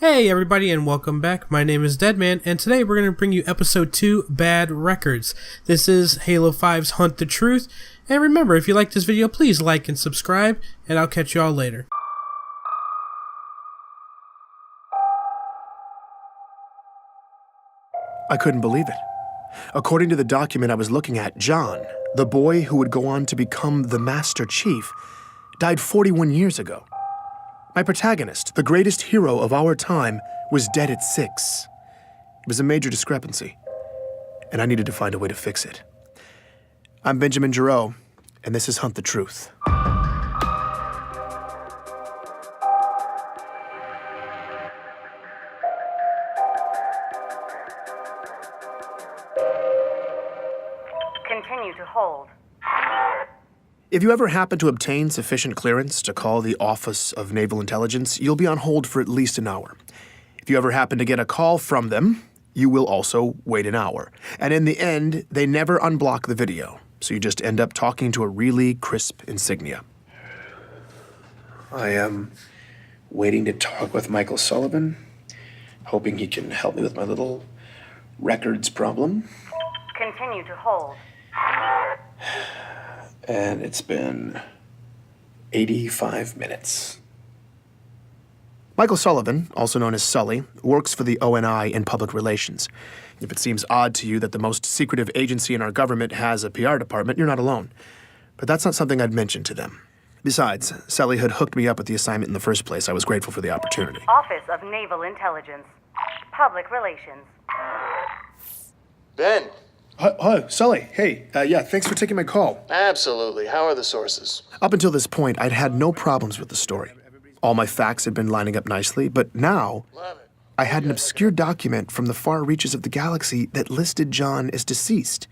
Hey everybody and welcome back. My name is Deadman and today we're going to bring you episode 2, Bad Records. This is Halo 5's Hunt the Truth. And remember, if you like this video, please like and subscribe and I'll catch you all later. I couldn't believe it. According to the document I was looking at, John, the boy who would go on to become the Master Chief, died 41 years ago. My protagonist, the greatest hero of our time, was dead at 6. It was a major discrepancy, and I needed to find a way to fix it. I'm Benjamin Giroux, and this is Hunt the Truth. Continue to hold. If you ever happen to obtain sufficient clearance to call the Office of Naval Intelligence, you'll be on hold for at least an hour. If you ever happen to get a call from them, you will also wait an hour. And in the end, they never unblock the video, so you just end up talking to a really crisp insignia. I am waiting to talk with Michael Sullivan, hoping he can help me with my little records problem. Continue to hold. And it's been 85 minutes. Michael Sullivan, also known as Sully, works for the ONI in public relations. If it seems odd to you that the most secretive agency in our government has a PR department, you're not alone. But that's not something I'd mention to them. Besides, Sully had hooked me up with the assignment in the first place. I was grateful for the opportunity. Office of Naval Intelligence. Public Relations. Ben. Hi, Sully. Hey, thanks for taking my call. Absolutely. How are the sources? Up until this point, I'd had no problems with the story. All my facts had been lining up nicely, but now I had an obscure document from the far reaches of the galaxy that listed John as deceased.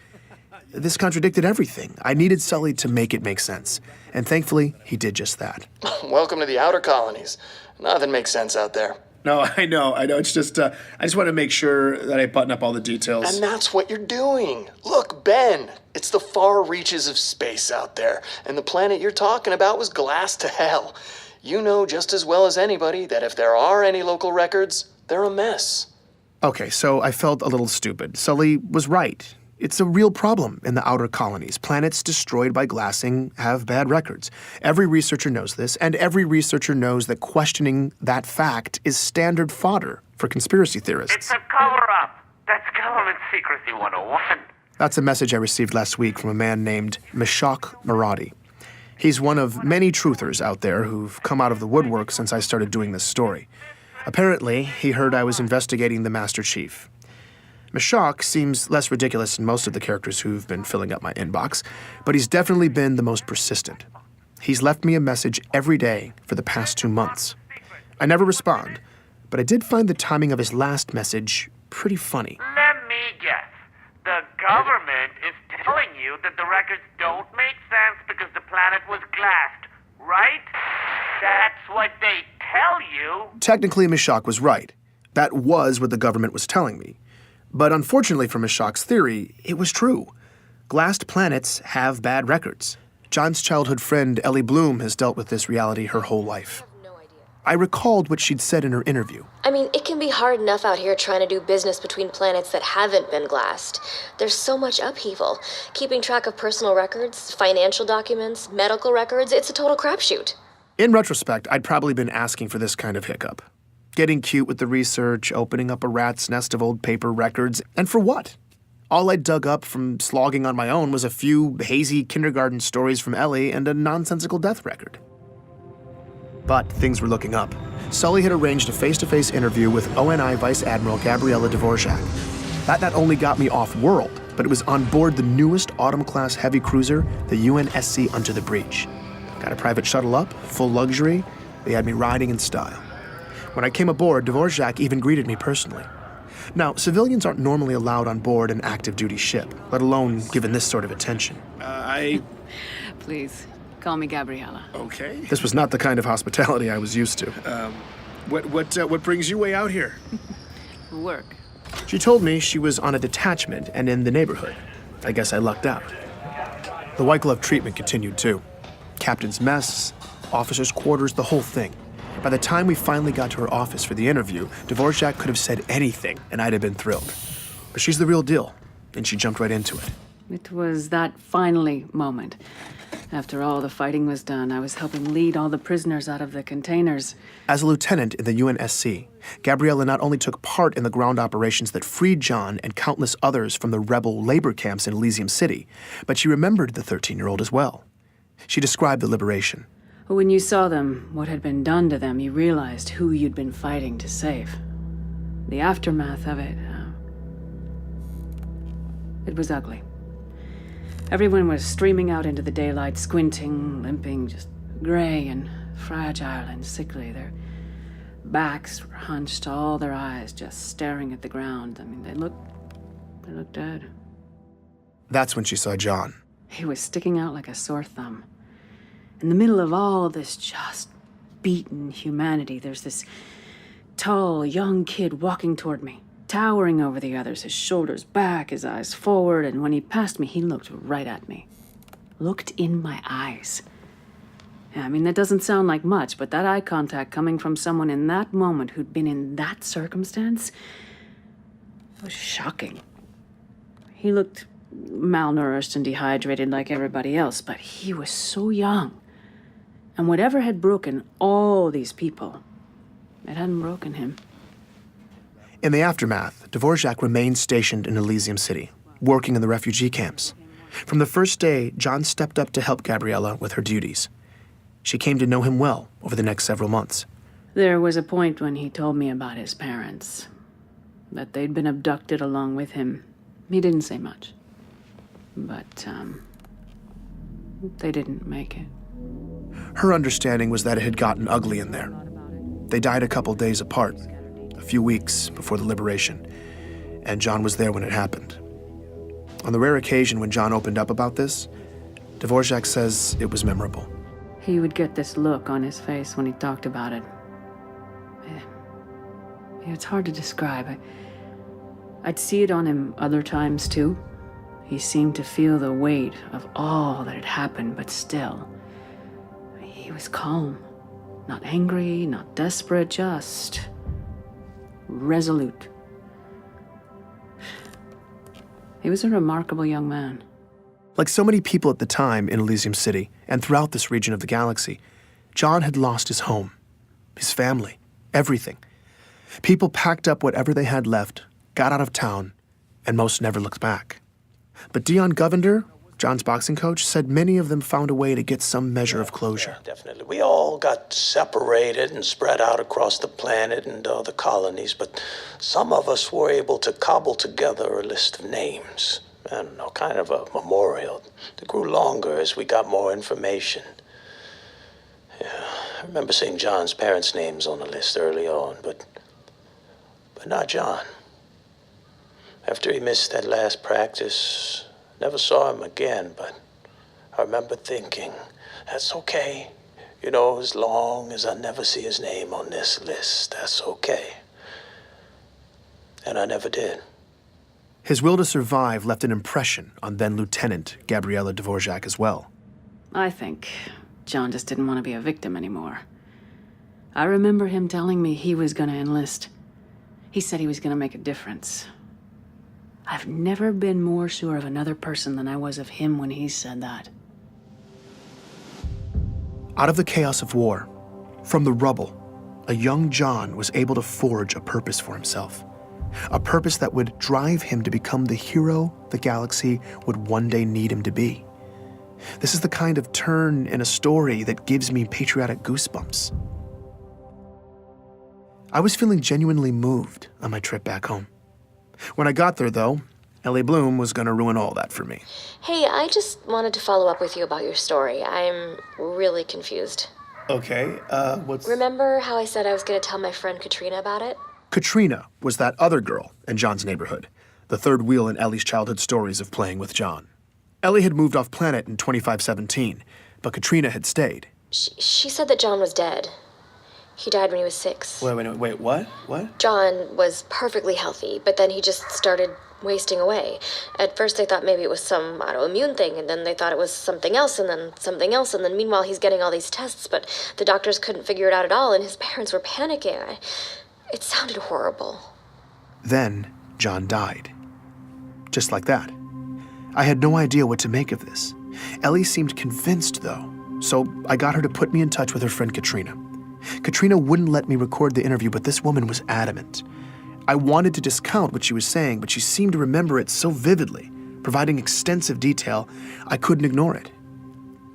This contradicted everything. I needed Sully to make it make sense, and thankfully, he did just that. Welcome to the outer colonies. Nothing makes sense out there. No, I know. It's just, I just want to make sure that I button up all the details. And that's what you're doing. Look, Ben, it's the far reaches of space out there, and the planet you're talking about was glassed to hell. You know just as well as anybody that if there are any local records, they're a mess. Okay, so I felt a little stupid. Sully was right. It's a real problem in the outer colonies. Planets destroyed by glassing have bad records. Every researcher knows this, and every researcher knows that questioning that fact is standard fodder for conspiracy theorists. It's a cover-up. That's Government Secrecy 101. That's a message I received last week from a man named Meshach Maradi. He's one of many truthers out there who've come out of the woodwork since I started doing this story. Apparently, he heard I was investigating the Master Chief. Meshach seems less ridiculous than most of the characters who've been filling up my inbox, but he's definitely been the most persistent. He's left me a message every day for the past 2 months. I never respond, but I did find the timing of his last message pretty funny. Let me guess. The government is telling you that the records don't make sense because the planet was glassed, right? That's what they tell you. Technically, Meshach was right. That was what the government was telling me. But unfortunately for Meshach's theory, it was true. Glassed planets have bad records. John's childhood friend, Ellie Bloom, has dealt with this reality her whole life. I recalled what she'd said in her interview. I mean, it can be hard enough out here trying to do business between planets that haven't been glassed. There's so much upheaval. Keeping track of personal records, financial documents, medical records, it's a total crapshoot. In retrospect, I'd probably been asking for this kind of hiccup. Getting cute with the research, opening up a rat's nest of old paper records, and for what? All I dug up from slogging on my own was a few hazy kindergarten stories from Ellie and a nonsensical death record. But things were looking up. Sully had arranged a face-to-face interview with ONI Vice Admiral Gabriela Dvorak. That not only got me off-world, but it was on board the newest Autumn-class heavy cruiser, the UNSC Under the Breach. Got a private shuttle up, full luxury. They had me riding in style. When I came aboard, Dvorak even greeted me personally. Now, civilians aren't normally allowed on board an active-duty ship, let alone given this sort of attention. Please, call me Gabriela. Okay. This was not the kind of hospitality I was used to. What brings you way out here? Work. She told me she was on a detachment and in the neighborhood. I guess I lucked out. The white glove treatment continued, too. Captain's mess, officers' quarters, the whole thing. By the time we finally got to her office for the interview, Dvorak could have said anything, and I'd have been thrilled. But she's the real deal, and she jumped right into it. It was that finally moment. After all the fighting was done, I was helping lead all the prisoners out of the containers. As a lieutenant in the UNSC, Gabriella not only took part in the ground operations that freed John and countless others from the rebel labor camps in Elysium City, but she remembered the 13-year-old as well. She described the liberation. When you saw them, what had been done to them, you realized who you'd been fighting to save. The aftermath of it, it was ugly. Everyone was streaming out into the daylight, squinting, limping, just gray and fragile and sickly. Their backs were hunched, all their eyes just staring at the ground. I mean, they looked dead. That's when she saw John. He was sticking out like a sore thumb. In the middle of all this just beaten humanity, there's this tall, young kid walking toward me, towering over the others, his shoulders back, his eyes forward, and when he passed me, he looked right at me. Looked in my eyes. Yeah, I mean, that doesn't sound like much, but that eye contact coming from someone in that moment who'd been in that circumstance was shocking. He looked malnourished and dehydrated like everybody else, but he was so young. And whatever had broken all these people, it hadn't broken him. In the aftermath, Dvorak remained stationed in Elysium City, working in the refugee camps. From the first day, John stepped up to help Gabriella with her duties. She came to know him well over the next several months. There was a point when he told me about his parents, that they'd been abducted along with him. He didn't say much, but they didn't make it. Her understanding was that it had gotten ugly in there. They died a couple days apart, a few weeks before the liberation, and John was there when it happened. On the rare occasion when John opened up about this, Dvorak says it was memorable. He would get this look on his face when he talked about it. It's hard to describe. I'd see it on him other times, too. He seemed to feel the weight of all that had happened, but still, he was calm. Not angry, not desperate, just resolute. He was a remarkable young man. Like so many people at the time in Elysium City and throughout this region of the galaxy, John had lost his home, his family, everything. People packed up whatever they had left, got out of town, and most never looked back. But Dion Govender, John's boxing coach, said many of them found a way to get some measure of closure. Yeah, definitely. We all got separated and spread out across the planet and the colonies, but some of us were able to cobble together a list of names. I don't know, kind of a memorial that grew longer as we got more information. Yeah, I remember seeing John's parents' names on the list early on, but not John. After he missed that last practice, never saw him again, but I remember thinking, that's okay. You know, as long as I never see his name on this list, that's okay. And I never did. His will to survive left an impression on then-Lieutenant Gabriella Dvorak as well. I think John just didn't want to be a victim anymore. I remember him telling me he was going to enlist. He said he was going to make a difference. I've never been more sure of another person than I was of him when he said that. Out of the chaos of war, from the rubble, a young John was able to forge a purpose for himself. A purpose that would drive him to become the hero the galaxy would one day need him to be. This is the kind of turn in a story that gives me patriotic goosebumps. I was feeling genuinely moved on my trip back home. When I got there, though, Ellie Bloom was going to ruin all that for me. Hey, I just wanted to follow up with you about your story. I'm really confused. Okay, what's... Remember how I said I was going to tell my friend Katrina about it? Katrina was that other girl in John's neighborhood, the third wheel in Ellie's childhood stories of playing with John. Ellie had moved off planet in 2517, but Katrina had stayed. She said that John was dead. He died when he was 6. Wait, what? What? John was perfectly healthy, but then he just started wasting away. At first they thought maybe it was some autoimmune thing, and then they thought it was something else, and then something else, and then meanwhile he's getting all these tests, but the doctors couldn't figure it out at all, and his parents were panicking. It sounded horrible. Then John died. Just like that. I had no idea what to make of this. Ellie seemed convinced, though, so I got her to put me in touch with her friend Katrina. Katrina wouldn't let me record the interview, but this woman was adamant. I wanted to discount what she was saying, but she seemed to remember it so vividly, providing extensive detail, I couldn't ignore it.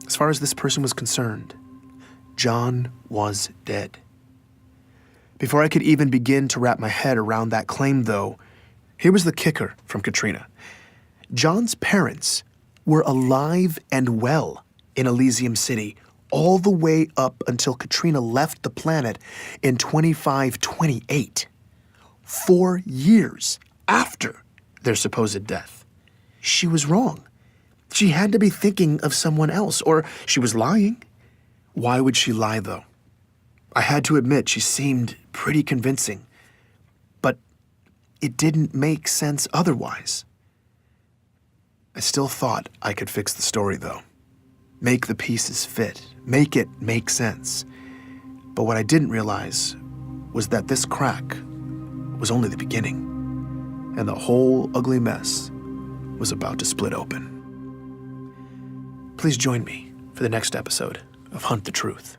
As far as this person was concerned, John was dead. Before I could even begin to wrap my head around that claim, though, here was the kicker from Katrina. John's parents were alive and well in Elysium City all the way up until Katrina left the planet in 2528. 4 years after their supposed death. She was wrong. She had to be thinking of someone else, or she was lying. Why would she lie, though? I had to admit she seemed pretty convincing, but it didn't make sense otherwise. I still thought I could fix the story, though. Make the pieces fit, make it make sense. But what I didn't realize was that this crack was only the beginning, and the whole ugly mess was about to split open. Please join me for the next episode of Hunt the Truth.